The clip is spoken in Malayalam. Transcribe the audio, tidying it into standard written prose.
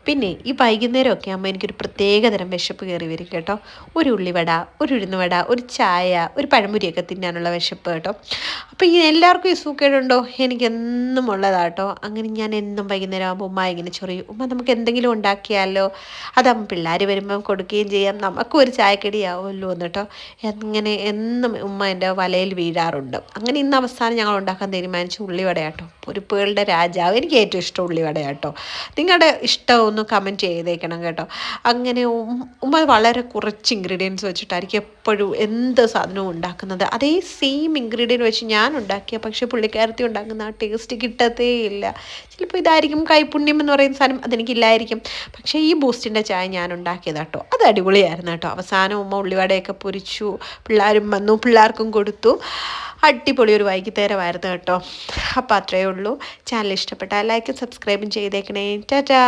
പിന്നെ ഈ വൈകുന്നേരമൊക്കെ ആകുമ്പോൾ എനിക്കൊരു പ്രത്യേക തരം വിശപ്പ് കയറി വരും കേട്ടോ. ഒരു ഉള്ളിവട, ഒരു ഉഴുന്നുവട, ഒരു ചായ, ഒരു പഴംപൊരിയൊക്കെ തിന്നാനുള്ള വിശപ്പ് കേട്ടോ. അപ്പോൾ ഈ എല്ലാവർക്കും ഈ സൂക്കേടുണ്ടോ? എനിക്കെന്നും ഉള്ളതാട്ടോ. അങ്ങനെ ഞാൻ എന്നും വൈകുന്നേരം ആകുമ്പോൾ ഉമ്മ ഇങ്ങനെ ചൊറിയും, ഉമ്മ നമുക്ക് എന്തെങ്കിലും ഉണ്ടാക്കിയാലോ, അതാകുമ്പോൾ പിള്ളേർ വരുമ്പം കൊടുക്കുകയും ചെയ്യാം, നമുക്കും ഒരു ചായക്കടിയാവുമല്ലോ എന്ന് കേട്ടോ. അങ്ങനെ എന്നും ഉമ്മ എൻ്റെ വലയിൽ വീഴാറുണ്ട്. അങ്ങനെ ഇന്ന് അവസാനം ഞങ്ങൾ ഉണ്ടാക്കാൻ തീരുമാനിച്ചു ഉള്ളിവടയാട്ടോ. പൊരിപ്പുകളുടെ രാജാവ്, എനിക്ക് ഏറ്റവും ഇഷ്ടം ഉള്ളിവടയാട്ടോ. നിങ്ങളുടെ ഇഷ്ടം ഒന്ന് കമൻറ്റ് ചെയ്തേക്കണം കേട്ടോ. അങ്ങനെ ഉമ്മ വളരെ കുറച്ച് ഇൻഗ്രീഡിയൻസ് വെച്ചിട്ടായിരിക്കും എപ്പോഴും എന്ത് സാധനവും ഉണ്ടാക്കുന്നത്. അതേ സെയിം ഇൻഗ്രീഡിയൻറ്റ് വെച്ച് ഞാൻ ഉണ്ടാക്കിയ, പക്ഷേ പുള്ളിക്കാരത്തി ഉണ്ടാക്കുന്ന ആ ടേസ്റ്റ് കിട്ടത്തേ ഇല്ല. ചിലപ്പോൾ ഇതായിരിക്കും കൈപുണ്യം എന്ന് പറയുന്ന സാധനം, അതെനിക്കില്ലായിരിക്കും. പക്ഷേ ഈ ബൂസ്റ്റിൻ്റെ ചായ ഞാൻ ഉണ്ടാക്കിയതാട്ടോ, അത് അടിപൊളിയായിരുന്നു കേട്ടോ. അവസാനം ഉമ്മ ഉള്ളിവടയൊക്കെ പൊരിച്ചു, പിള്ളേരും വന്നു, പിള്ളേർക്കും കൊടുത്തു. അടിപൊളി ഒരു വൈകുന്നേരമായിരുന്നു കേട്ടോ. അപ്പോൾ അത്രയേ ഉള്ളൂ. ചാനൽ ഇഷ്ടപ്പെട്ടാൽ ലൈക്കും സബ്സ്ക്രൈബും ചെയ്തേക്കണേ. ടാറ്റാ.